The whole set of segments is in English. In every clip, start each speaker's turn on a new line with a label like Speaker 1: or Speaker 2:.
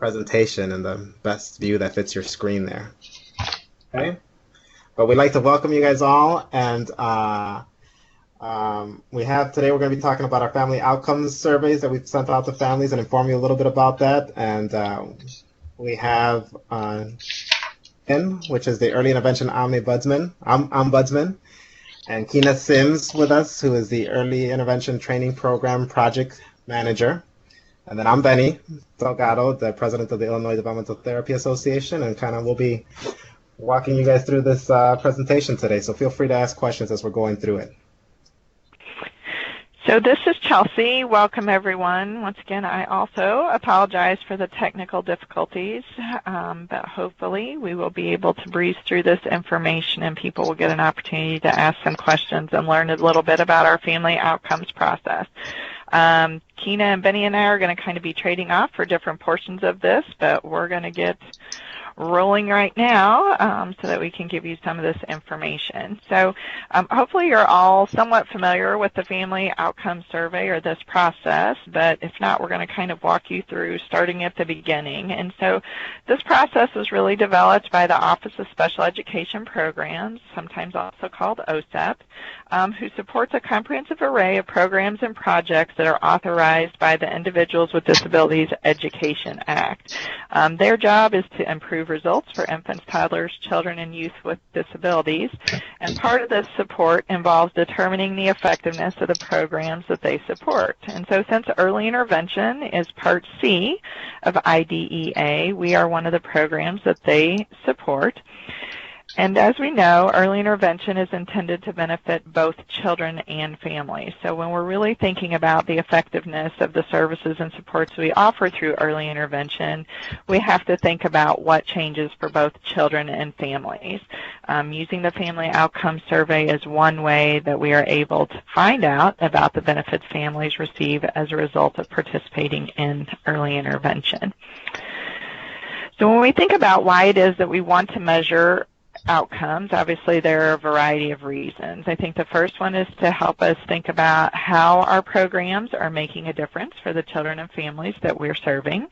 Speaker 1: presentation in the best view that fits your screen there. Okay, but we'd like to welcome you guys all, and today we're going to be talking about our family outcomes surveys that we've sent out to families and inform you a little bit about that. And we have Tim, which is the Early Intervention Ombudsman, and Kina Sims with us, who is the Early Intervention Training Program Project Manager. And then I'm Benny Delgado, the President of the Illinois Developmental Therapy Association, and we'll be walking you guys through this presentation today. So feel free to ask questions as we're going through it.
Speaker 2: So this is Chelsea. Welcome, everyone. Once again, I also apologize for the technical difficulties, but hopefully we will be able to breeze through this information and people will get an opportunity to ask some questions and learn a little bit about our family outcomes process. Kina and Benny and I are going to kind of be trading off for different portions of this, but we're going to get rolling right now so that we can give you some of this information. So hopefully you're all somewhat familiar with the Family Outcome Survey or this process, but if not, we're going to kind of walk you through starting at the beginning. And so this process was really developed by the Office of Special Education Programs, sometimes also called OSEP, who supports a comprehensive array of programs and projects that are authorized by the Individuals with Disabilities Education Act. Their job is to improve results for infants, toddlers, children, and youth with disabilities. And part of this support involves determining the effectiveness of the programs that they support. And so since early intervention is Part C of IDEA, we are one of the programs that they support. And as we know, early intervention is intended to benefit both children and families. So when we're really thinking about the effectiveness of the services and supports we offer through early intervention, we have to think about what changes for both children and families. Using the Family Outcome Survey is one way that we are able to find out about the benefits families receive as a result of participating in early intervention. So when we think about why it is that we want to measure outcomes, obviously there are a variety of reasons. I think the first one is to help us think about how our programs are making a difference for the children and families that we're serving.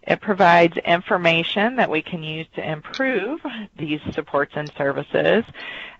Speaker 2: It provides information that we can use to improve these supports and services.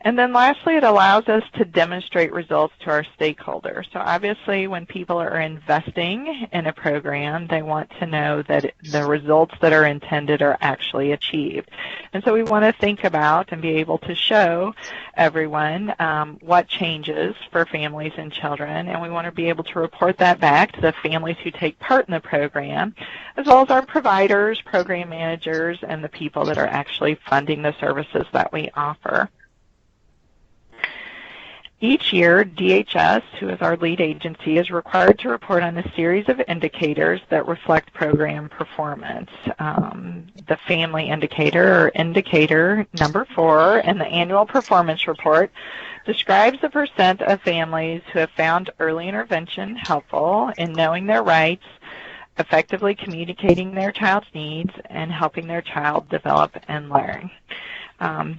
Speaker 2: And then lastly, it allows us to demonstrate results to our stakeholders. So obviously when people are investing in a program, they want to know that the results that are intended are actually achieved. And so we want to think about and be able to show everyone what changes for families and children, and we want to be able to report that back to the families who take part in the program, as well as our providers, program managers, and the people that are actually funding the services that we offer. Each year, DHS, who is our lead agency, is required to report on a series of indicators that reflect program performance. The family indicator, or indicator number 4, in the annual performance report describes the percent of families who have found early intervention helpful in knowing their rights, effectively communicating their child's needs, and helping their child develop and learn.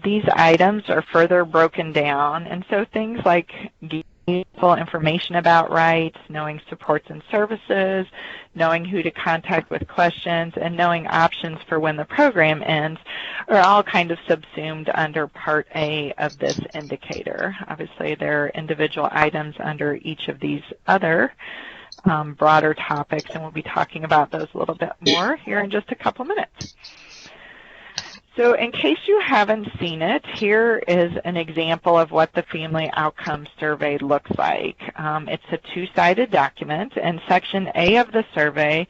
Speaker 2: These items are further broken down, and so things like useful information about rights, knowing supports and services, knowing who to contact with questions, and knowing options for when the program ends are all kind of subsumed under Part A of this indicator. Obviously, there are individual items under each of these other broader topics, and we'll be talking about those a little bit more here in just a couple minutes. So in case you haven't seen it, here is an example of what the Family Outcomes Survey looks like. It's a two-sided document, and Section A of the survey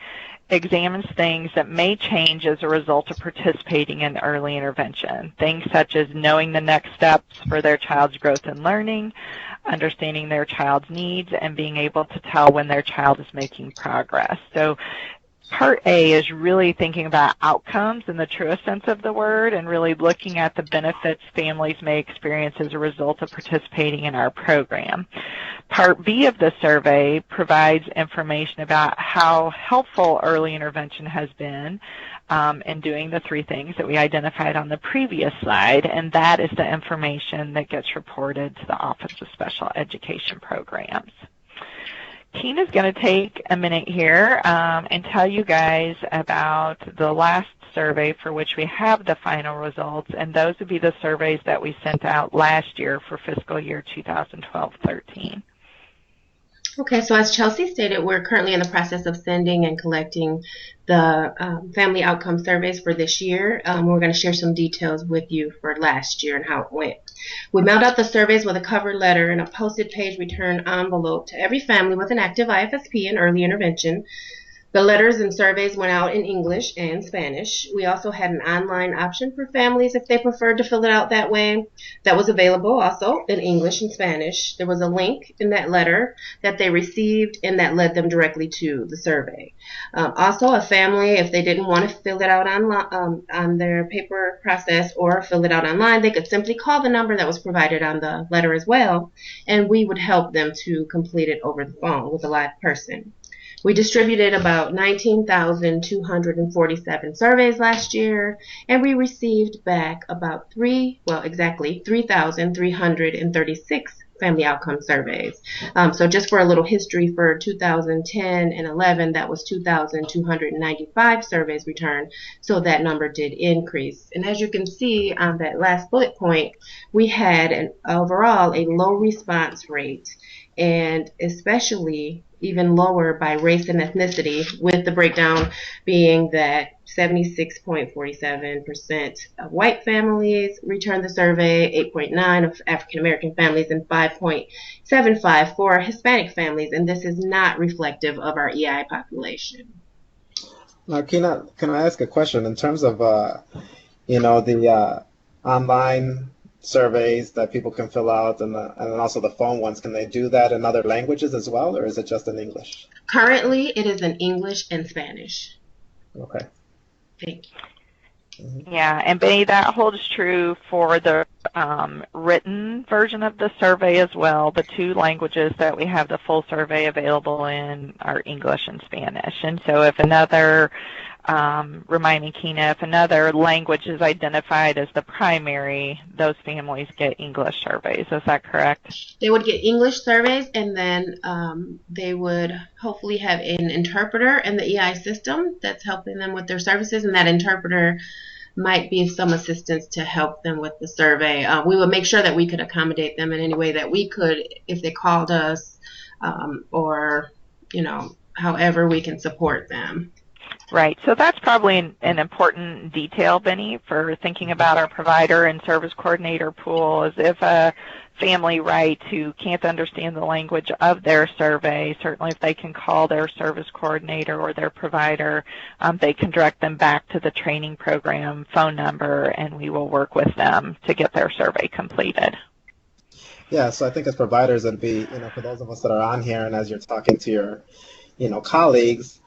Speaker 2: examines things that may change as a result of participating in early intervention. Things such as knowing the next steps for their child's growth and learning, understanding their child's needs, and being able to tell when their child is making progress. So Part A is really thinking about outcomes in the truest sense of the word and really looking at the benefits families may experience as a result of participating in our program. Part B of the survey provides information about how helpful early intervention has been in doing the 3 things that we identified on the previous slide, and that is the information that gets reported to the Office of Special Education Programs. Tina's going to take a minute here and tell you guys about the last survey for which we have the final results, and those would be the surveys that we sent out last year for fiscal year 2012-13.
Speaker 3: Okay, so as Chelsea stated, we're currently in the process of sending and collecting the family outcome surveys for this year. We're going to share some details with you for last year and how it went. We mailed out the surveys with a cover letter and a posted page return envelope to every family with an active IFSP and early intervention. The letters and surveys went out in English and Spanish. We also had an online option for families if they preferred to fill it out that way. That was available also in English and Spanish. There was a link in that letter that they received, and that led them directly to the survey. Also, a family, if they didn't want to fill it out on their paper process or fill it out online, they could simply call the number that was provided on the letter as well, and we would help them to complete it over the phone with a live person. We distributed about 19,247 surveys last year, and we received back about exactly 3,336 family outcome surveys. So just for a little history, for 2010 and 11, that was 2,295 surveys returned, so that number did increase. And as you can see on that last bullet point, we had overall a low response rate, and especially even lower by race and ethnicity, with the breakdown being that 76.47% of white families returned the survey, 8.9% of African American families, and 5.75% for Hispanic families, and this is not reflective of our EI population.
Speaker 1: Now, can I ask a question in terms of the online surveys that people can fill out and also the phone ones? Can they do that in other languages as well, or is it just in English?
Speaker 3: Currently, it is in English and Spanish.
Speaker 1: Okay.
Speaker 3: Thank you.
Speaker 1: Mm-hmm.
Speaker 2: Yeah, and Benny, that holds true for the written version of the survey as well. The two languages that we have the full survey available in are English and Spanish. And so if another reminding Kina, if another language is identified as the primary, those families get English surveys. Is that correct?
Speaker 3: They would get English surveys, and then they would hopefully have an interpreter in the EI system that's helping them with their services, and that interpreter might be some assistance to help them with the survey. We would make sure that we could accommodate them in any way that we could if they called us, or however we can support them.
Speaker 2: Right. So that's probably an important detail, Benny, for thinking about our provider and service coordinator pool, is if a family writes who can't understand the language of their survey, certainly if they can call their service coordinator or their provider, they can direct them back to the training program phone number, and we will work with them to get their survey completed.
Speaker 1: Yeah, so I think as providers, it'd be, for those of us that are on here, and as you're talking to your, colleagues,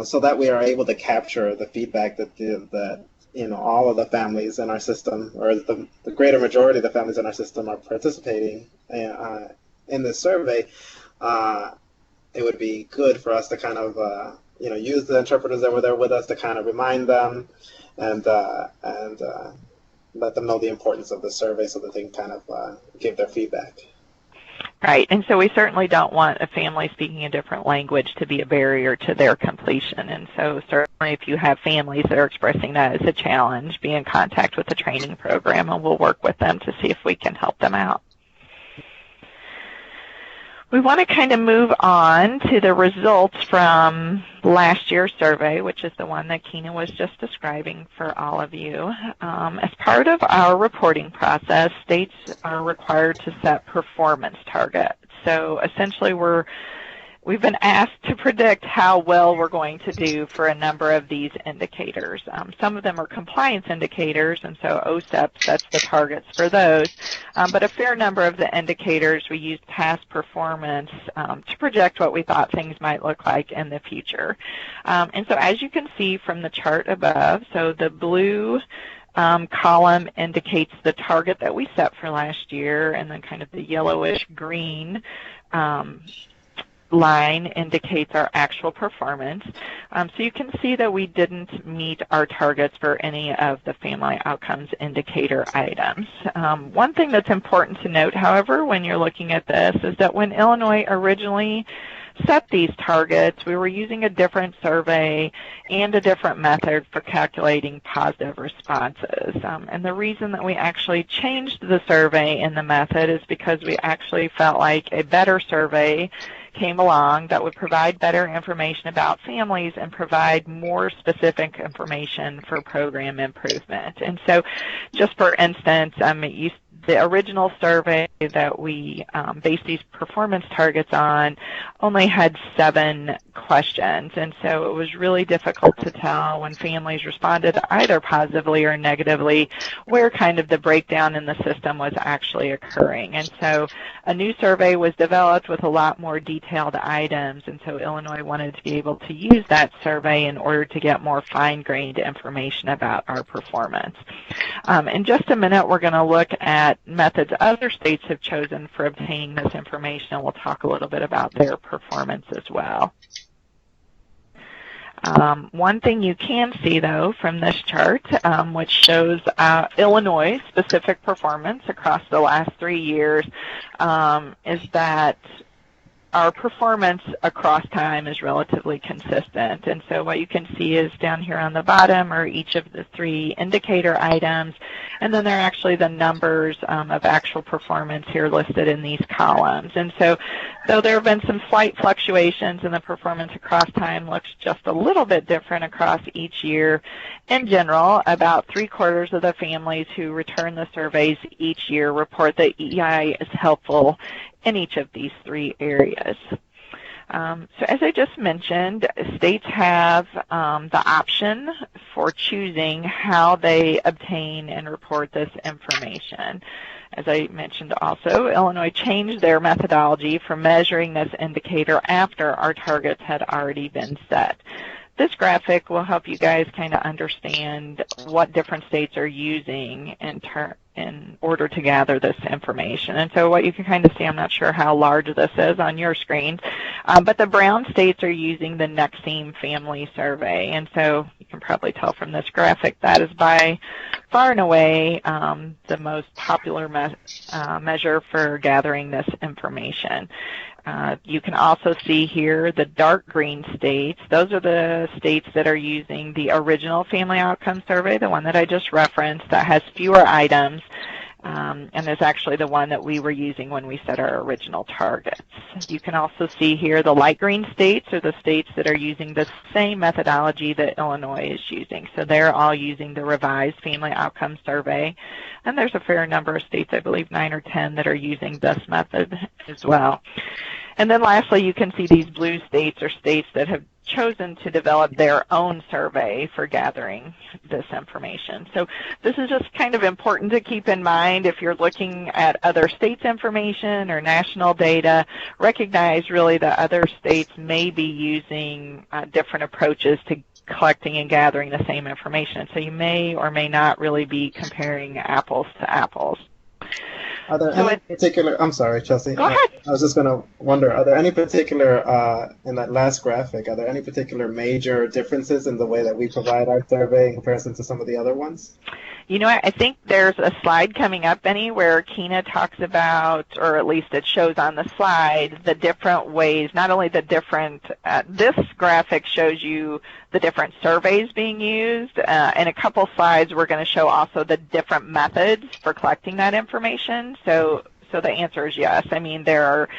Speaker 1: so that we are able to capture the feedback that all of the families in our system, or the greater majority of the families in our system, are participating in this survey. It would be good for us to kind of use the interpreters that were there with us to kind of remind them and let them know the importance of the survey so that they can kind of give their feedback.
Speaker 2: Right, and so we certainly don't want a family speaking a different language to be a barrier to their completion. And so certainly if you have families that are expressing that as a challenge, be in contact with the training program, and we'll work with them to see if we can help them out. We want to kind of move on to the results from last year's survey, which is the one that Kina was just describing for all of you. As part of our reporting process, states are required to set performance targets. So essentially we've been asked to predict how well we're going to do for a number of these indicators. Some of them are compliance indicators, and so OSEP sets the targets for those. But a fair number of the indicators, we used past performance to project what we thought things might look like in the future. And so as you can see from the chart above, so the blue column indicates the target that we set for last year, and then kind of the yellowish green line indicates our actual performance. So you can see that we didn't meet our targets for any of the family outcomes indicator items. One thing that's important to note, however, when you're looking at this is that when Illinois originally set these targets, we were using a different survey and a different method for calculating positive responses. And the reason that we actually changed the survey and the method is because we actually felt like a better survey came along that would provide better information about families and provide more specific information for program improvement. And so just for instance, the original survey that we based these performance targets on only had 7 questions, and so it was really difficult to tell when families responded either positively or negatively where kind of the breakdown in the system was actually occurring. And so a new survey was developed with a lot more detailed items, and so Illinois wanted to be able to use that survey in order to get more fine-grained information about our performance. In just a minute, we're going to look at methods other states have chosen for obtaining this information, and we'll talk a little bit about their performance as well. One thing you can see, though, from this chart, which shows Illinois' specific performance across the last 3 years, is that our performance across time is relatively consistent. And so what you can see is down here on the bottom are each of the 3 indicator items, and then there are actually the numbers of actual performance here listed in these columns. And so though there have been some slight fluctuations in the performance across time, looks just a little bit different across each year. In general, about 3/4 of the families who return the surveys each year report that EI is helpful in each of these 3 areas. So as I just mentioned, states have the option for choosing how they obtain and report this information. As I mentioned also, Illinois changed their methodology for measuring this indicator after our targets had already been set. This graphic will help you guys kind of understand what different states are using in order to gather this information. And so what you can kind of see, I'm not sure how large this is on your screen, but the brown states are using the Nexeme Family Survey. And so you can probably tell from this graphic that is by far and away the most popular measure for gathering this information. You can also see here the dark green states. Those are the states that are using the original Family Outcome Survey, the one that I just referenced, that has fewer items, and is actually the one that we were using when we set our original targets. You can also see here the light green states are the states that are using the same methodology that Illinois is using. So they're all using the revised Family Outcome Survey, and there's a fair number of states, I believe 9 or 10, that are using this method as well. And then lastly, you can see these blue states are states that have chosen to develop their own survey for gathering this information. So this is just kind of important to keep in mind if you're looking at other states' information or national data. Recognize really that other states may be using different approaches to collecting and gathering the same information. So you may or may not really be comparing apples to apples.
Speaker 1: Are there any particular, I'm sorry, Chelsea.
Speaker 2: Go ahead.
Speaker 1: I was just going to wonder, are there any particular, in that last graphic, are there any particular major differences in the way that we provide our survey in comparison to some of the other ones?
Speaker 2: You know, I think there's a slide coming up, Benny, where Kina talks about, or at least it shows on the slide, the different ways, not only the different, this graphic shows you the different surveys being used. In a couple slides, we're going to show also the different methods for collecting that information. So the answer is yes. I mean, there are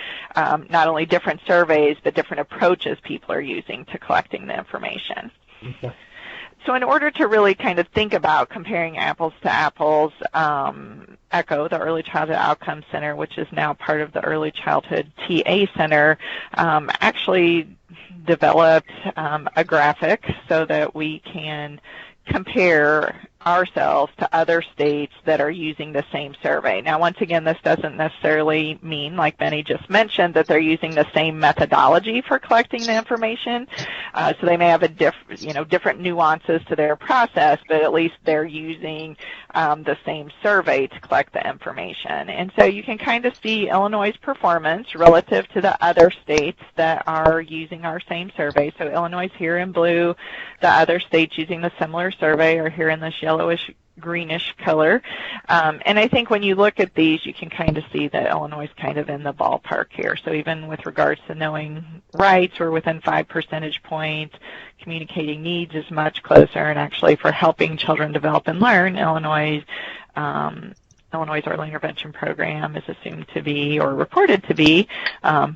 Speaker 2: not only different surveys, but different approaches people are using to collecting the information.
Speaker 1: Okay.
Speaker 2: So in order to really kind of think about comparing apples to apples, ECHO, the Early Childhood Outcome Center, which is now part of the Early Childhood TA Center, actually developed a graphic so that we can compare ourselves to other states that are using the same survey. Now, once again, this doesn't necessarily mean, like Benny just mentioned, that they're using the same methodology for collecting the information. So they may have a different nuances to their process, but at least they're using the same survey to collect the information. And so you can kind of see Illinois' performance relative to the other states that are using our same survey. So Illinois here in blue, the other states using the similar survey are here in this yellowish greenish color. And I think when you look at these, you can kind of see that Illinois is kind of in the ballpark here. So even with regards to knowing rights, we're within 5 percentage points. Communicating needs is much closer. And actually for helping children develop and learn, Illinois' early intervention program is assumed to be, or reported to be,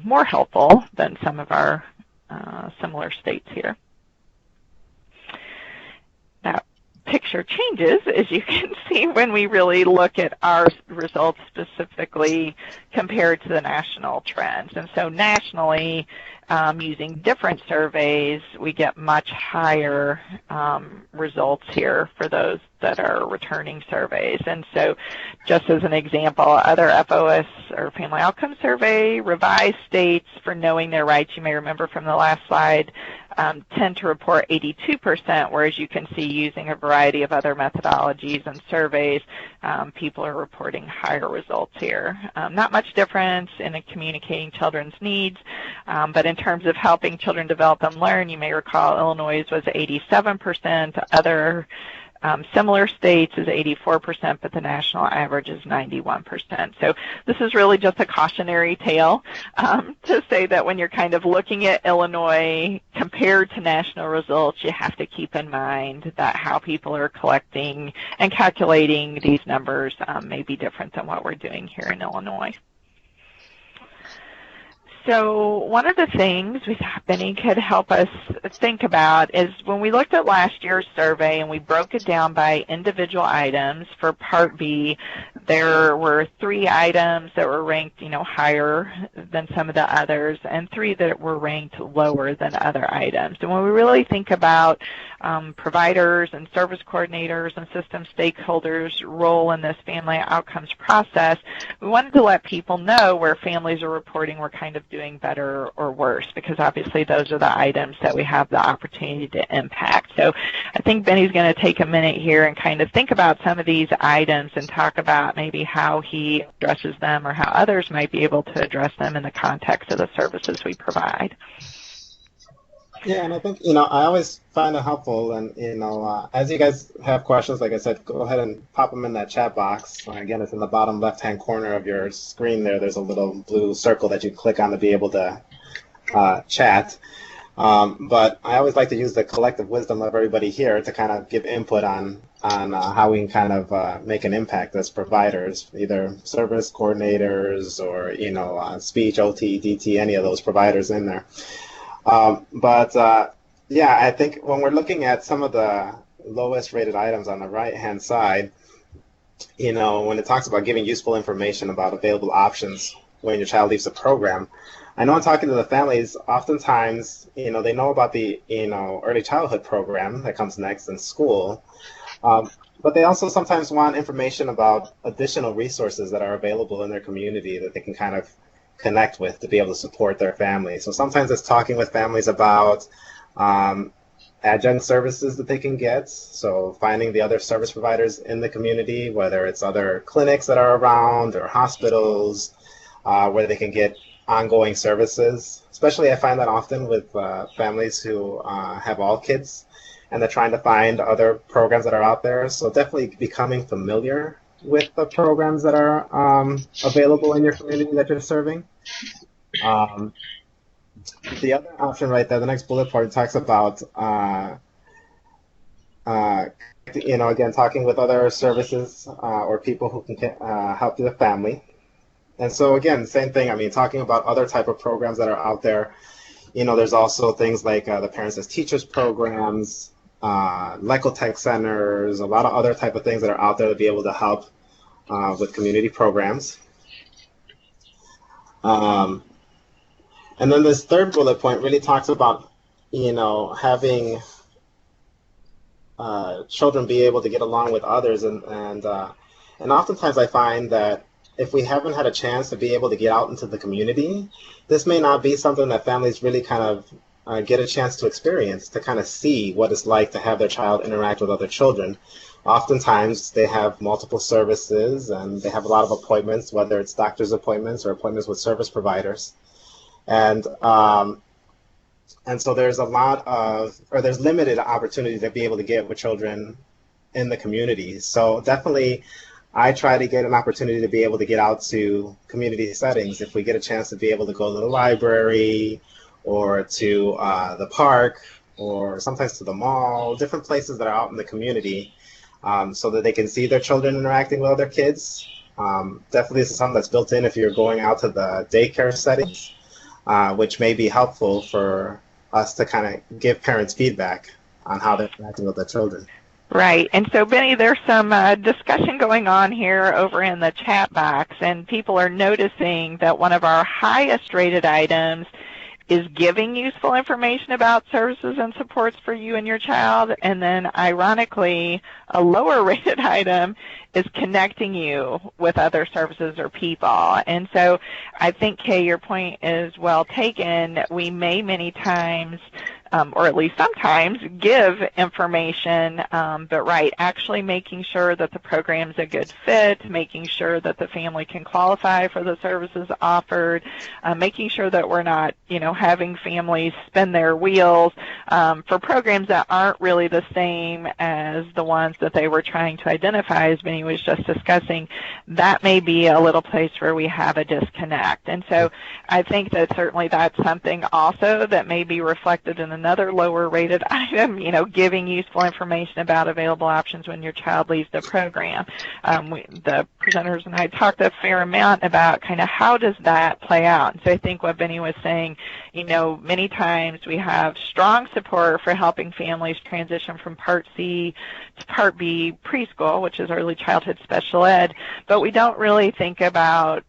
Speaker 2: more helpful than some of our similar states here. That picture changes, as you can see, when we really look at our results specifically compared to the national trends. And so nationally, using different surveys, we get much higher results here for those that are returning surveys. And so just as an example, other FOS or Family Outcome Survey revised states for knowing their rights, you may remember from the last slide, tend to report 82%, whereas you can see using a variety of other methodologies and surveys, people are reporting higher results here. Not much difference in communicating children's needs, but in terms of helping children develop and learn, you may recall Illinois was 87%, other similar states is 84%, but the national average is 91%. So this is really just a cautionary tale to say that when you're kind of looking at Illinois compared to national results, you have to keep in mind that how people are collecting and calculating these numbers may be different than what we're doing here in Illinois. So one of the things we thought Benny could help us think about is when we looked at last year's survey and we broke it down by individual items for Part B, there were 3 items that were ranked, higher than some of the others, and 3 that were ranked lower than other items. And when we really think about providers and service coordinators and system stakeholders' role in this family outcomes process, we wanted to let people know where families are reporting we're kind of doing better or worse, because obviously those are the items that we have the opportunity to impact. So I think Benny's going to take a minute here and kind of think about some of these items and talk about maybe how he addresses them or how others might be able to address them in the context of the services we provide.
Speaker 1: Yeah, and I think, I always find it helpful, and, as you guys have questions, like I said, go ahead and pop them in that chat box. Again, it's in the bottom left-hand corner of your screen there. There's a little blue circle that you click on to be able to chat. But I always like to use the collective wisdom of everybody here to kind of give input on how we can kind of make an impact as providers, either service coordinators or, speech, OT, DT, any of those providers in there. Yeah, I think when we're looking at some of the lowest rated items on the right-hand side, when it talks about giving useful information about available options when your child leaves the program, I know in talking to the families, oftentimes, they know about the, early childhood program that comes next in school, but they also sometimes want information about additional resources that are available in their community that they can kind of connect with to be able to support their family. So sometimes it's talking with families about adjunct services that they can get. So finding the other service providers in the community, whether it's other clinics that are around or hospitals, where they can get ongoing services. Especially I find that often with families who have all kids and they're trying to find other programs that are out there. So definitely becoming familiar with the programs that are available in your community that you're serving. The other option right there, the next bullet point talks about, again, talking with other services or people who can help the family. And so again, same thing, talking about other type of programs that are out there. There's also things like the Parents as Teachers programs, Lecotech centers, a lot of other type of things that are out there to be able to help with community programs. And then this third bullet point really talks about, having children be able to get along with others, and oftentimes I find that if we haven't had a chance to be able to get out into the community, this may not be something that families really kind of get a chance to experience, to kind of see what it's like to have their child interact with other children, Oftentimes they have multiple services and they have a lot of appointments, whether it's doctor's appointments or appointments with service providers. And so there's there's limited opportunity to be able to get with children in the community. So definitely I try to get an opportunity to be able to get out to community settings. If we get a chance to be able to go to the library or to the park or sometimes to the mall, different places that are out in the community, so that they can see their children interacting with other kids. Definitely this is something that's built in if you're going out to the daycare settings, which may be helpful for us to kind of give parents feedback on how they're interacting with their children.
Speaker 2: Right. And so, Benny, there's some discussion going on here over in the chat box, and people are noticing that one of our highest rated items is giving useful information about services and supports for you and your child, and then ironically a lower rated item is connecting you with other services or people. And so I think, Kay, your point is well taken. We may many times or at least sometimes give information, but right, actually making sure that the program's a good fit, making sure that the family can qualify for the services offered, making sure that we're not, having families spin their wheels for programs that aren't really the same as the ones that they were trying to identify, as Benny was just discussing. That may be a little place where we have a disconnect. And so I think that certainly that's something also that may be reflected in another lower rated item, giving useful information about available options when your child leaves the program. The presenters and I talked a fair amount about kind of how does that play out. And so I think what Benny was saying, many times we have strong support for helping families transition from Part C to Part B preschool, which is early childhood special ed, but we don't really think about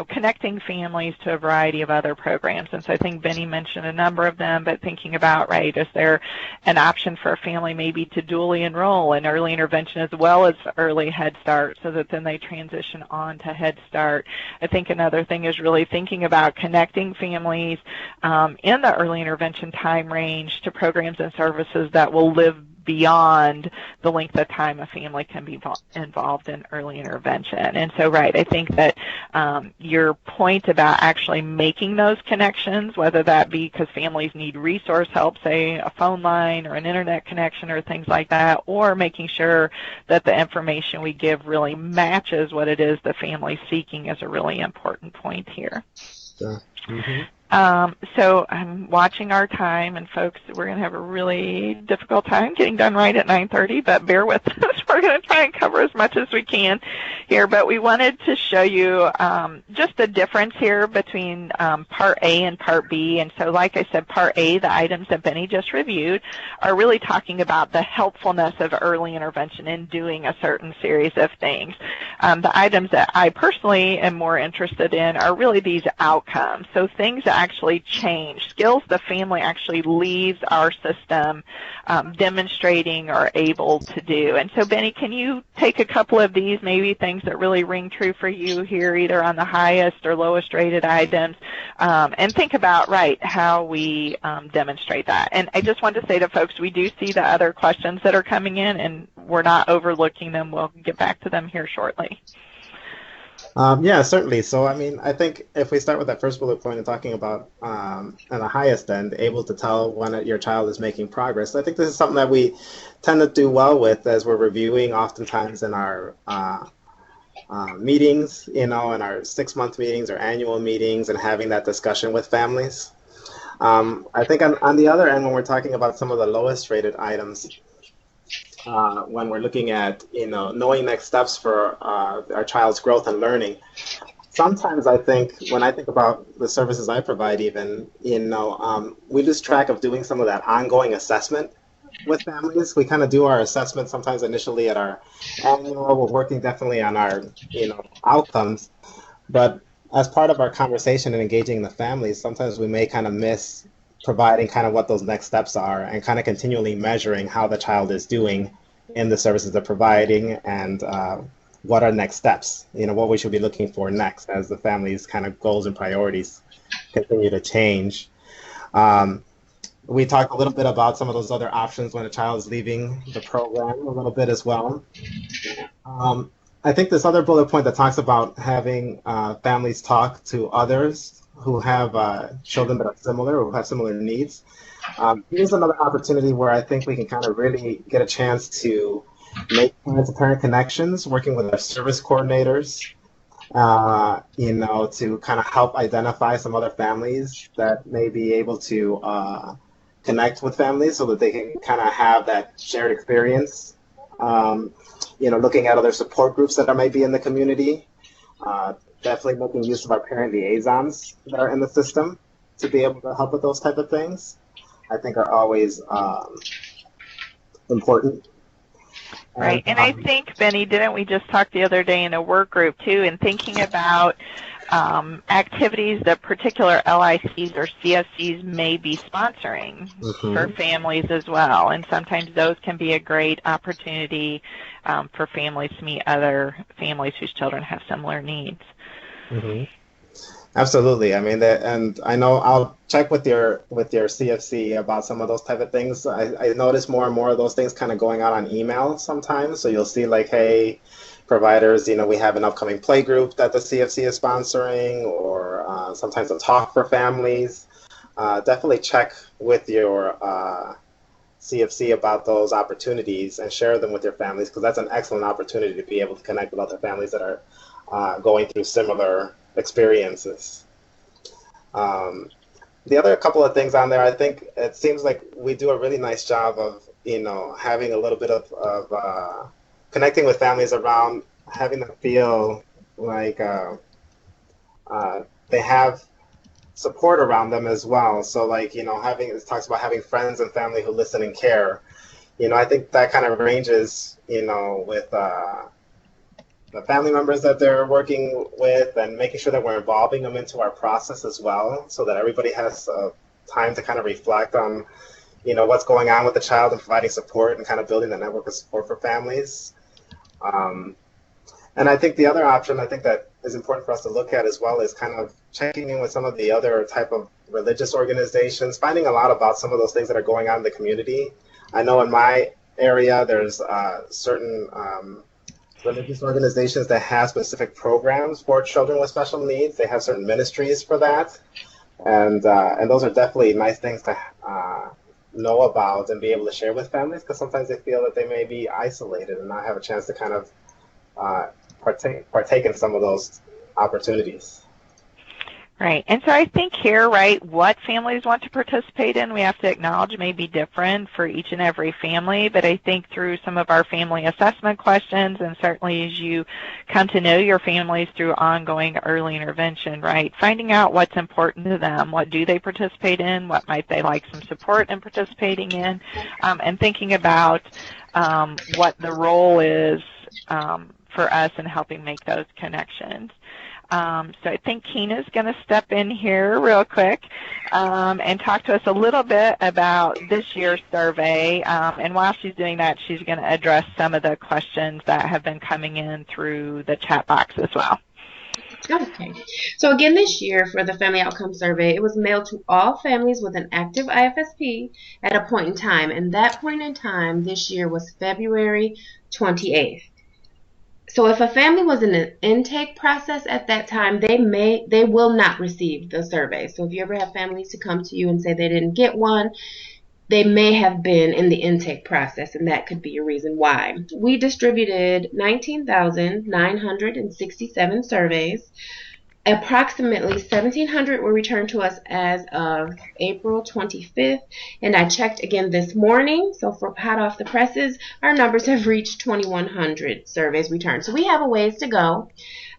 Speaker 2: connecting families to a variety of other programs. And so I think Benny mentioned a number of them, but thinking about, right, is there an option for a family maybe to dually enroll in early intervention as well as early Head Start so that then they transition on to Head Start? I think another thing is really thinking about connecting families in the early intervention time range to programs and services that will live beyond the length of time a family can be involved in early intervention. And so, right, I think that your point about actually making those connections, whether that be because families need resource help, say a phone line or an internet connection or things like that, or making sure that the information we give really matches what it is the family's seeking is a really important point here.
Speaker 1: Sure. Mm-hmm.
Speaker 2: So I'm watching our time, and folks, we're going to have a really difficult time getting done right at 9:30, but bear with us. We're going to try and cover as much as we can here, but we wanted to show you just the difference here between Part A and Part B. And so, like I said, Part A, the items that Benny just reviewed, are really talking about the helpfulness of early intervention in doing a certain series of things. The items that I personally am more interested in are really these outcomes, so things that actually change, skills the family actually leaves our system demonstrating or able to do. And so, Benny, can you take a couple of these, maybe things that really ring true for you here, either on the highest or lowest rated items, and think about, right, how we demonstrate that. And I just want to say to folks, we do see the other questions that are coming in, and we're not overlooking them. We'll get back to them here shortly.
Speaker 1: Yeah, certainly. So, I think if we start with that first bullet point and talking about on the highest end, able to tell when your child is making progress, I think this is something that we tend to do well with as we're reviewing oftentimes in our meetings, in our 6-month meetings or annual meetings, and having that discussion with families. I think on the other end, when we're talking about some of the lowest rated items, when we're looking at knowing next steps for our child's growth and learning, sometimes I think when I think about the services I provide, even we lose track of doing some of that ongoing assessment with families. We kind of do our assessment sometimes initially at our annual. We're working definitely on our outcomes, but as part of our conversation and engaging the families, sometimes we may kind of miss providing kind of what those next steps are and kind of continually measuring how the child is doing in the services they're providing and what are next steps, what we should be looking for next as the family's kind of goals and priorities continue to change. But we talked a little bit about some of those other options when a child is leaving the program a little bit as well. I think this other bullet point that talks about having families talk to others who have children that are similar or who have similar needs. Here's another opportunity where I think we can kind of really get a chance to make parent-to-parent connections, working with our service coordinators, to kind of help identify some other families that may be able to connect with families so that they can kind of have that shared experience. Looking at other support groups that might be in the community. Definitely making use of our parent liaisons that are in the system to be able to help with those type of things, I think are always important.
Speaker 2: Right, and I think, Benny, didn't we just talk the other day in a work group, too, and thinking about activities that particular LICs or CFCs may be sponsoring for families as well, and sometimes those can be a great opportunity for families to meet other families whose children have similar needs.
Speaker 1: Absolutely. I mean, and I know I'll check with your CFC about some of those type of things. I notice more and more of those things kind of going out on email sometimes. So you'll see like, hey, providers, we have an upcoming play group that the CFC is sponsoring, or sometimes a talk for families. Definitely check with your CFC about those opportunities and share them with your families, because that's an excellent opportunity to be able to connect with other families that are going through similar experiences. The other couple of things on there, I think it seems like we do a really nice job of, having a little bit of connecting with families around having them feel like they have support around them as well. So like, it talks about having friends and family who listen and care. I think that kind of ranges, with the family members that they're working with, and making sure that we're involving them into our process as well, so that everybody has time to kind of reflect on, what's going on with the child, and providing support and kind of building the network of support for families. And I think the other option I think that is important for us to look at as well is kind of checking in with some of the other type of religious organizations, finding a lot about some of those things that are going on in the community. I know in my area there's certain religious organizations that have specific programs for children with special needs. They have certain ministries for that, and those are definitely nice things to know about and be able to share with families, because sometimes they feel that they may be isolated and not have a chance to kind of partake in some of those opportunities.
Speaker 2: Right, and so I think here, right, what families want to participate in, we have to acknowledge may be different for each and every family, but I think through some of our family assessment questions, and certainly as you come to know your families through ongoing early intervention, right, finding out what's important to them, what do they participate in, what might they like some support in participating in, and thinking about what the role is for us in helping make those connections. So I think Keena's going to step in here real quick and talk to us a little bit about this year's survey. And while she's doing that, she's going to address some of the questions that have been coming in through the chat box as well.
Speaker 3: Okay. So again, this year for the Family Outcome Survey, it was mailed to all families with an active IFSP at a point in time. And that point in time this year was February 28th. So if a family was in an intake process at that time, they will not receive the survey. So if you ever have families to come to you and say they didn't get one, they may have been in the intake process, and that could be a reason why. We distributed 19,967 surveys. Approximately 1,700 were returned to us as of April 25th, and I checked again this morning, so for hot off the presses, our numbers have reached 2,100 surveys returned. So we have a ways to go,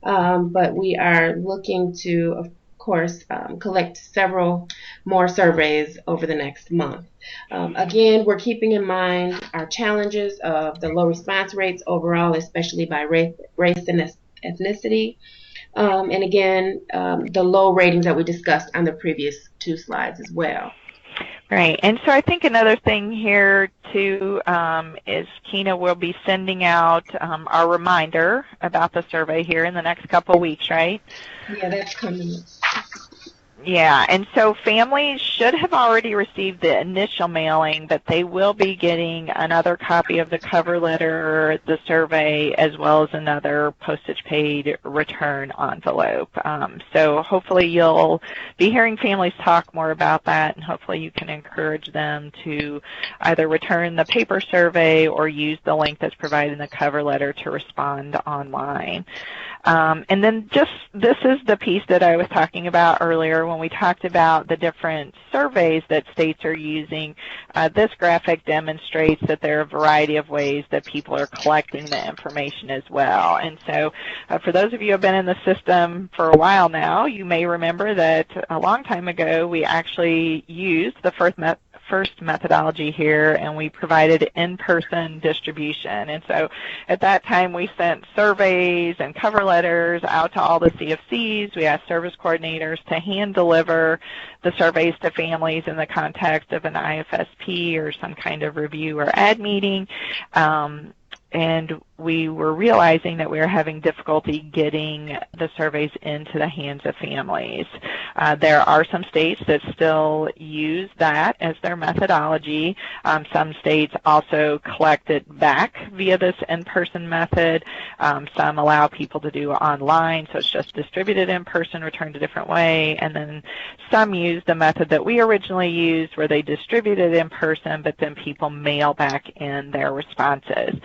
Speaker 3: but we are looking to, of course, collect several more surveys over the next month. Again, we're keeping in mind our challenges of the low response rates overall, especially by race and ethnicity. And again, the low ratings that we discussed on the previous two slides as well.
Speaker 2: Right, and so I think another thing here too is Keena will be sending out our reminder about the survey here in the next couple of weeks, right?
Speaker 3: Yeah, that's coming.
Speaker 2: Yeah, and so families should have already received the initial mailing, but they will be getting another copy of the cover letter, the survey, as well as another postage-paid return envelope. So hopefully you'll be hearing families talk more about that, and hopefully you can encourage them to either return the paper survey or use the link that's provided in the cover letter to respond online. And then just this is the piece that I was talking about earlier when we talked about the different surveys that states are using. This graphic demonstrates that there are a variety of ways that people are collecting the information as well. And so for those of you who have been in the system for a while now, you may remember that a long time ago we actually used the first methodology here, and we provided in-person distribution. And so at that time we sent surveys and cover letters out to all the CFCs. We asked service coordinators to hand deliver the surveys to families in the context of an IFSP or some kind of review or ad meeting. And we were realizing that we were having difficulty getting the surveys into the hands of families. There are some states that still use that as their methodology. Some states also collect it back via this in-person method. Some allow people to do online, so it's just distributed in person, returned a different way. And then some use the method that we originally used where they distribute it in person, but then people mail back in their responses.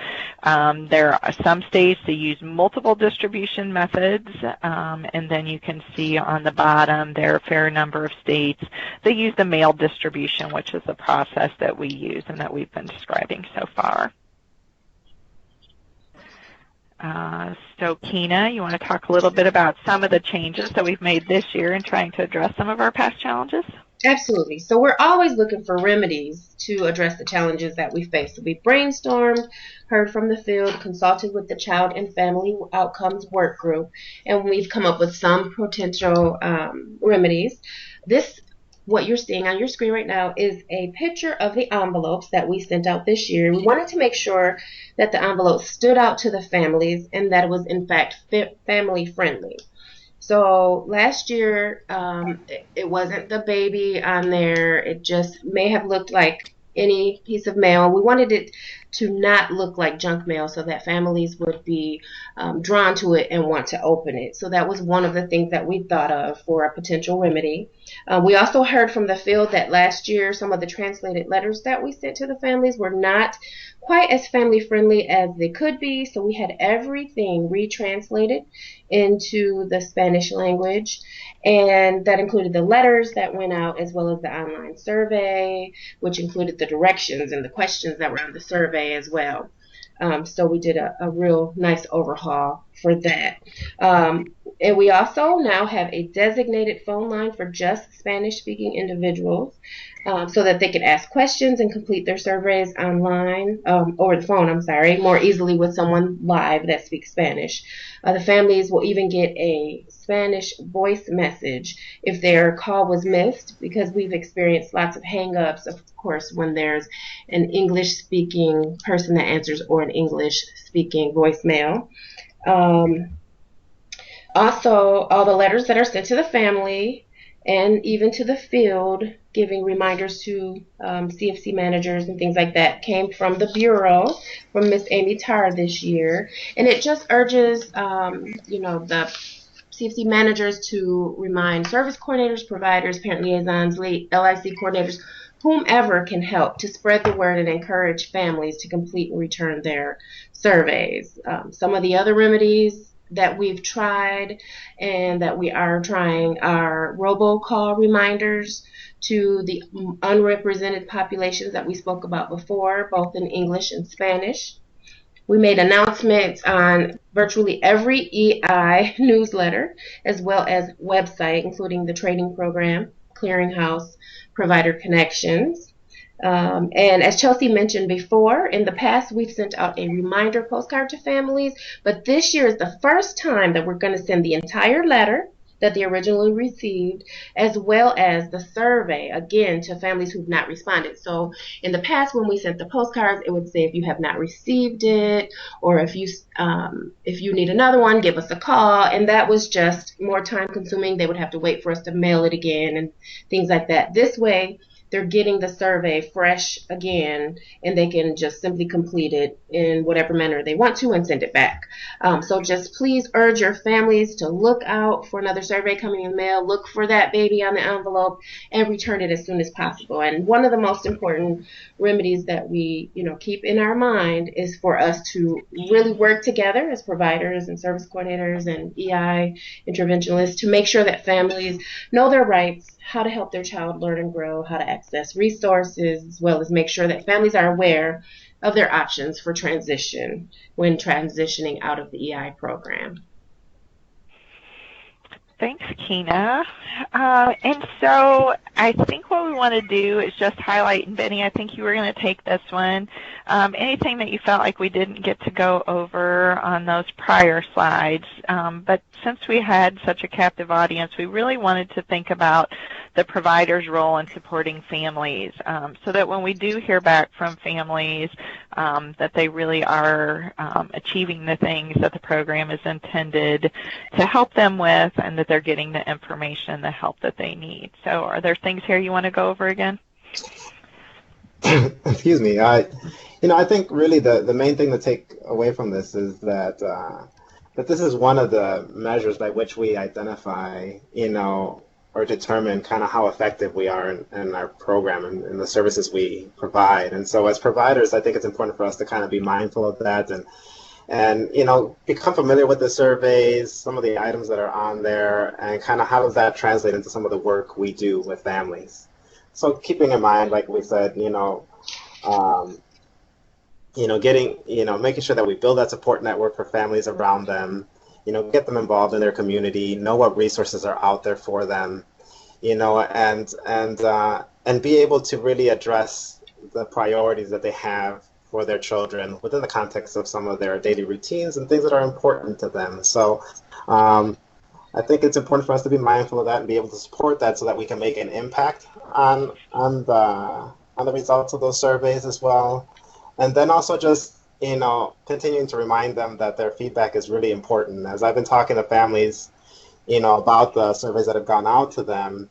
Speaker 2: There are some states that use multiple distribution methods, and then you can see on the bottom there are a fair number of states that use the mail distribution, which is the process that we use and that we've been describing so far. So Kina, you want to talk a little bit about some of the changes that we've made this year in trying to address some of our past challenges?
Speaker 3: Absolutely. So we're always looking for remedies to address the challenges that we face. So we brainstormed, heard from the field, consulted with the Child and Family Outcomes Work Group, and we've come up with some potential remedies. What you're seeing on your screen right now is a picture of the envelopes that we sent out this year. We wanted to make sure that the envelopes stood out to the families and that it was in fact family friendly. So last year, it wasn't the baby on there. It just may have looked like any piece of mail. We wanted it to not look like junk mail so that families would be drawn to it and want to open it. So that was one of the things that we thought of for a potential remedy. We also heard from the field that last year some of the translated letters that we sent to the families were not quite as family friendly as they could be, so we had everything retranslated into the Spanish language, and that included the letters that went out as well as the online survey, which included the directions and the questions that were on the survey as well. So we did a real nice overhaul for that. And we also now have a designated phone line for just Spanish-speaking individuals so that they can ask questions and complete their surveys online, over the phone, more easily with someone live that speaks Spanish. The families will even get a Spanish voice message if their call was missed, because we've experienced lots of hang-ups, of course, when there's an English-speaking person that answers or an English-speaking voicemail. Also, all the letters that are sent to the family and even to the field, giving reminders to CFC managers and things like that, came from the Bureau, from Miss Amy Tarr this year. And it just urges, the CFC managers to remind service coordinators, providers, parent liaisons, LIC coordinators, whomever can help to spread the word and encourage families to complete and return their surveys. Some of the other remedies that we've tried and that we are trying are robocall reminders to the unrepresented populations that we spoke about before, both in English and Spanish. We made announcements on virtually every EI newsletter as well as website, including the training program, Clearinghouse, Provider Connections. And as Chelsea mentioned before, in the past we've sent out a reminder postcard to families, but this year is the first time that we're going to send the entire letter that they originally received, as well as the survey, again, to families who've not responded. So in the past, when we sent the postcards, it would say if you have not received it, or if you need another one, give us a call. And that was just more time consuming. They would have to wait for us to mail it again and things like that. This way, they're getting the survey fresh again, and they can just simply complete it in whatever manner they want to and send it back. So just please urge your families to look out for another survey coming in the mail. Look for that baby on the envelope and return it as soon as possible. And one of the most important remedies that we keep in our mind is for us to really work together as providers and service coordinators and EI interventionists to make sure that families know their rights, how to help their child learn and grow, how to access resources, as well as make sure that families are aware of their options for transition when transitioning out of the EI program.
Speaker 2: Thanks, Keena. And so I think what we want to do is just highlight, and Benny, I think you were going to take this one, anything that you felt like we didn't get to go over on those prior slides. But since we had such a captive audience, we really wanted to think about the provider's role in supporting families, so that when we do hear back from families that they really are achieving the things that the program is intended to help them with, and that they're getting the information, the help that they need. So are there things here you want to go over again?
Speaker 1: Excuse me. I think really the main thing to take away from this is that that this is one of the measures by which we identify, or determine kind of how effective we are in our program and in the services we provide. And so as providers, I think it's important for us to kind of be mindful of that and become familiar with the surveys, some of the items that are on there, and kind of how does that translate into some of the work we do with families. So keeping in mind, like we said, making sure that we build that support network for families around them, get them involved in their community, know what resources are out there for them, and be able to really address the priorities that they have for their children within the context of some of their daily routines and things that are important to them. So I think it's important for us to be mindful of that and be able to support that so that we can make an impact on the results of those surveys as well. And then also just, continuing to remind them that their feedback is really important. As I've been talking to families, about the surveys that have gone out to them,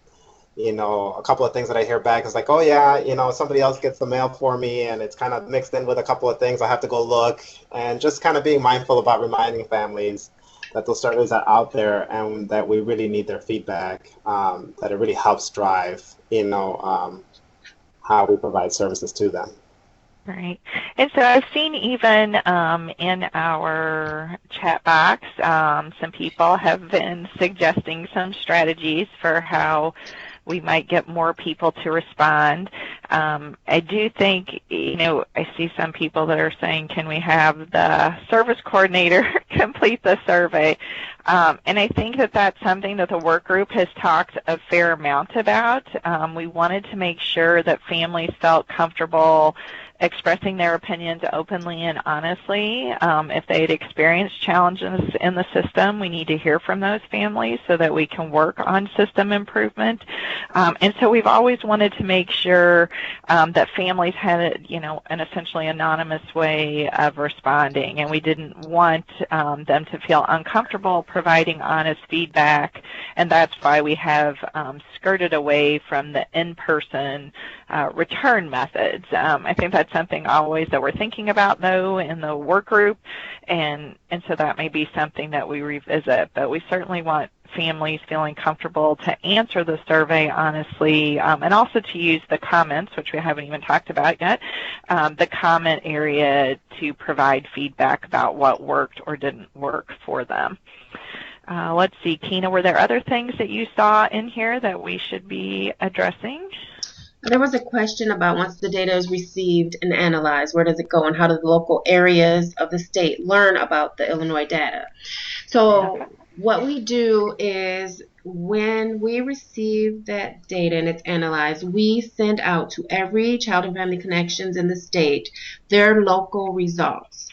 Speaker 1: a couple of things that I hear back is like, oh yeah, somebody else gets the mail for me and it's kind of mixed in with a couple of things. I have to go look, and just kind of being mindful about reminding families that those surveys are out there and that we really need their feedback, that it really helps drive, how we provide services to them.
Speaker 2: Right. And so I've seen even in our chat box, some people have been suggesting some strategies for how we might get more people to respond. I do think, I see some people that are saying, can we have the service coordinator complete the survey? And I think that that's something that the work group has talked a fair amount about. We wanted to make sure that families felt comfortable expressing their opinions openly and honestly. If they'd experienced challenges in the system, we need to hear from those families so that we can work on system improvement. And so we've always wanted to make sure that families had, an essentially anonymous way of responding, and we didn't want them to feel uncomfortable providing honest feedback, and that's why we have skirted away from the in-person return methods. I think that's something always that we're thinking about, though, in the work group, and so that may be something that we revisit, but we certainly want families feeling comfortable to answer the survey honestly, and also to use the comments, which we haven't even talked about yet, the comment area to provide feedback about what worked or didn't work for them. Let's see, Keena, were there other things that you saw in here that we should be addressing?
Speaker 3: There was a question about once the data is received and analyzed, where does it go and how do the local areas of the state learn about the Illinois data? So what we do is when we receive that data and it's analyzed, we send out to every Child and Family Connections in the state their local results.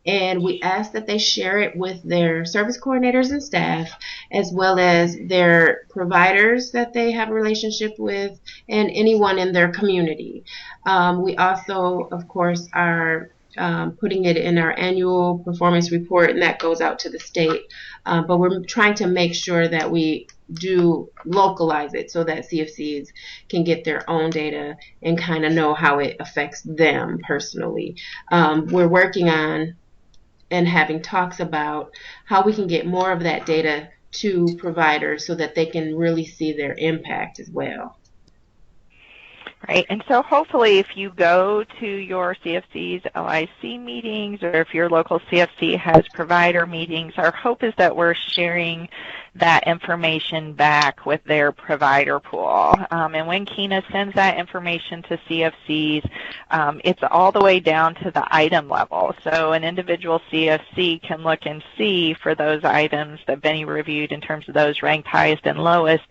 Speaker 3: And we ask that they share it with their service coordinators and staff, as well as their providers that they have a relationship with, and anyone in their community. We also, of course, are putting it in our annual performance report, and that goes out to the state. But we're trying to make sure that we do localize it so that CFCs can get their own data and kind of know how it affects them personally. We're working on and having talks about how we can get more of that data to providers so that they can really see their impact as well.
Speaker 2: Right, and so hopefully if you go to your CFC's LIC meetings, or if your local CFC has provider meetings, our hope is that we're sharing that information back with their provider pool. And when Kina sends that information to CFCs, it's all the way down to the item level. So an individual CFC can look and see for those items that Benny reviewed in terms of those ranked highest and lowest.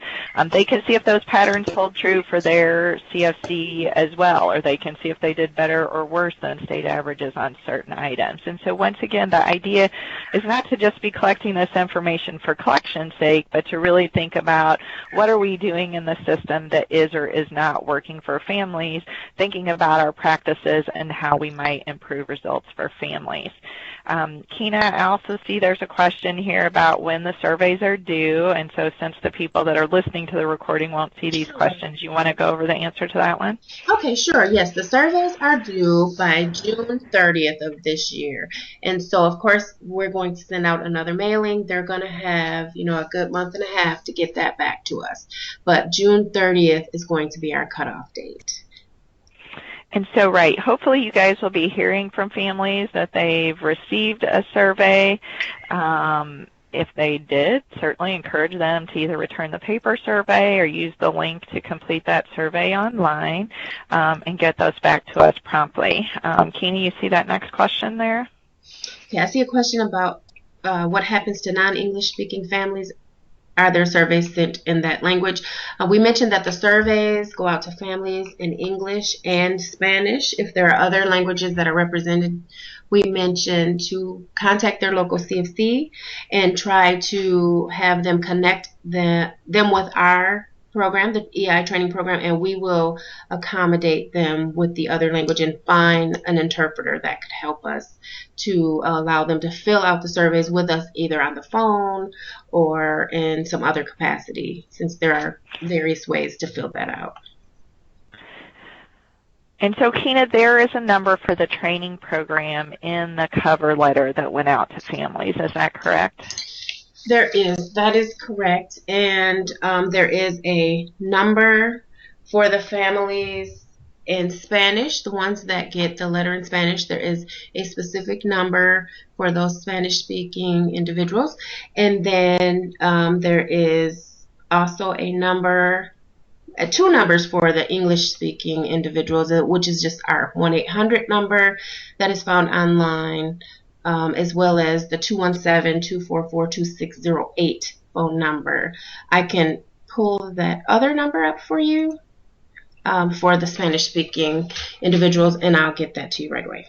Speaker 2: They can see if those patterns hold true for their CFC as well, or they can see if they did better or worse than state averages on certain items. And so once again, the idea is not to just be collecting this information for collection's sake, but to really think about what are we doing in the system that is or is not working for families, thinking about our practices and how we might improve results for families. Kina, I also see there's a question here about when the surveys are due, and so since the people that are listening to the recording won't see these questions, you want to go over the answer to that one?
Speaker 3: Okay, sure. Yes, the surveys are due by June 30th of this year. And so, of course, we're going to send out another mailing. They're going to have, a good month and a half to get that back to us. But June 30th is going to be our cutoff date.
Speaker 2: And so, right, hopefully you guys will be hearing from families that they've received a survey. If they did, certainly encourage them to either return the paper survey or use the link to complete that survey online and get those back to us promptly. Kina, you see that next question there?
Speaker 3: Yeah, I see a question about what happens to non-English speaking families. Are there surveys sent in that language? We mentioned that the surveys go out to families in English and Spanish. If there are other languages that are represented, we mentioned to contact their local CFC and try to have them connect them with our program, the EI training program, and we will accommodate them with the other language and find an interpreter that could help us to allow them to fill out the surveys with us either on the phone or in some other capacity, since there are various ways to fill that out.
Speaker 2: And so, Kina, there is a number for the training program in the cover letter that went out to families. Is that correct?
Speaker 3: There is. That is correct. And there is a number for the families in Spanish, the ones that get the letter in Spanish. There is a specific number for those Spanish-speaking individuals. And then there is also a number, two numbers for the English-speaking individuals, which is just our 1-800 number that is found online, as well as the 217-244-2608 phone number. I can pull that other number up for you for the Spanish-speaking individuals, and I'll get that to you right away.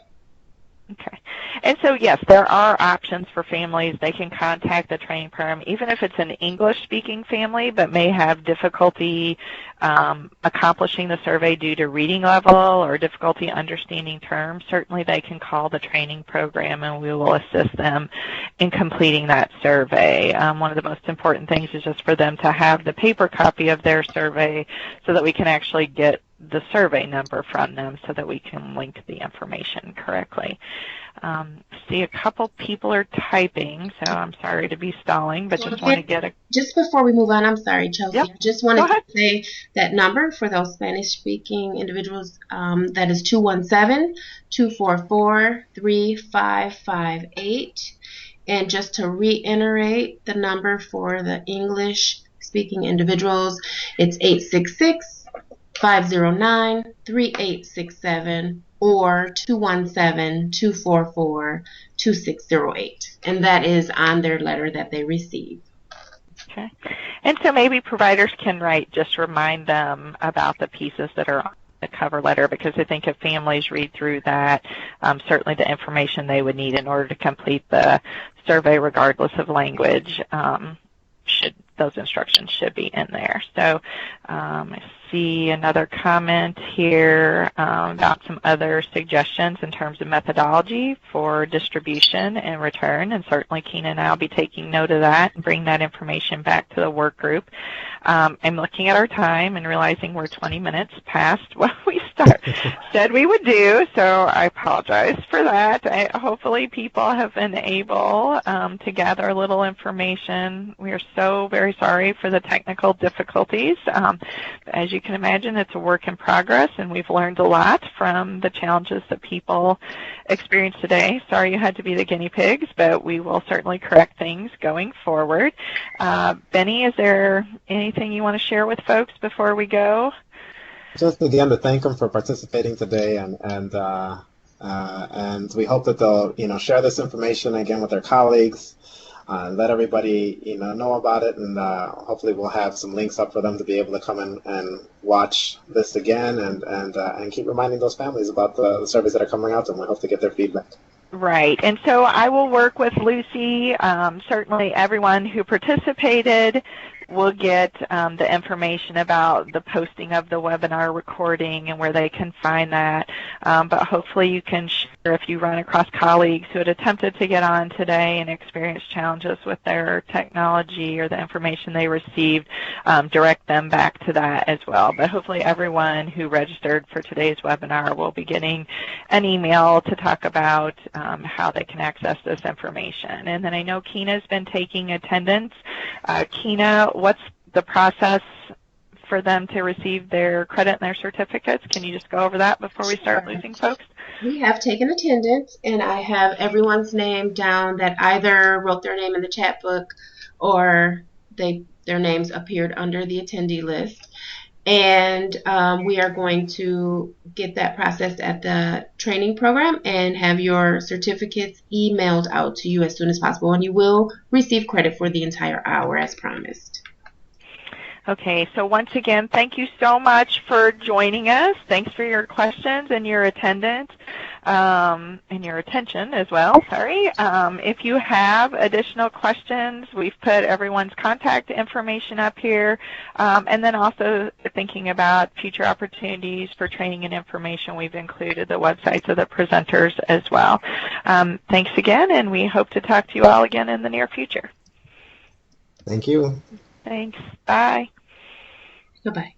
Speaker 2: Okay. And so, yes, there are options for families. They can contact the training program, even if it's an English-speaking family but may have difficulty accomplishing the survey due to reading level or difficulty understanding terms. Certainly they can call the training program and we will assist them in completing that survey. One of the most important things is just for them to have the paper copy of their survey so that we can actually get the survey number from them so that we can link the information correctly. See, a couple people are typing, so I'm sorry to be stalling, but just want to get a...
Speaker 3: Just before we move on, I'm sorry, Chelsea.
Speaker 2: Yep.
Speaker 3: I just wanted to say that number for those Spanish-speaking individuals, that is 217-244-3558. And just to reiterate the number for the English-speaking individuals, it's 866-509-3867 or 217-244-2608. And that is on their letter that they receive.
Speaker 2: Okay. And so maybe providers can just remind them about the pieces that are on the cover letter, because I think if families read through that, certainly the information they would need in order to complete the survey regardless of language those instructions should be in there. So I see another comment here about some other suggestions in terms of methodology for distribution and return, and certainly Keena and I will be taking note of that and bring that information back to the work group. I'm looking at our time and realizing we're 20 minutes past what we said we would do, so I apologize for that. Hopefully people have been able to gather a little information. We are so very sorry for the technical difficulties. As you can imagine, it's a work in progress, and we've learned a lot from the challenges that people experienced today. Sorry you had to be the guinea pigs, but we will certainly correct things going forward. Benny, is there anything you want to share with folks before we go?
Speaker 1: Just again to thank them for participating today, and we hope that they'll share this information again with their colleagues, let everybody know about it, and hopefully we'll have some links up for them to be able to come in and watch this again, and keep reminding those families about the surveys that are coming out to them. We hope to get their feedback.
Speaker 2: Right, and so I will work with Lucy. Certainly everyone who participated will get the information about the posting of the webinar recording and where they can find that. But hopefully you can share if you run across colleagues who had attempted to get on today and experienced challenges with their technology or the information they received, direct them back to that as well. But hopefully everyone who registered for today's webinar will be getting an email to talk about how they can access this information. And then I know Keena's been taking attendance. Keena, what's the process for them to receive their credit and their certificates? Can you just go over that before we start losing folks?
Speaker 3: We have taken attendance, and I have everyone's name down that either wrote their name in the chat book or their names appeared under the attendee list. And we are going to get that processed at the training program and have your certificates emailed out to you as soon as possible. And you will receive credit for the entire hour as promised.
Speaker 2: Okay, so once again, thank you so much for joining us. Thanks for your questions and your attendance and your attention as well. Sorry. If you have additional questions, we've put everyone's contact information up here, and then also thinking about future opportunities for training and information, we've included the websites of the presenters as well. Thanks again, and we hope to talk to you all again in the near future.
Speaker 1: Thank you.
Speaker 2: Thanks. Bye.
Speaker 3: Goodbye.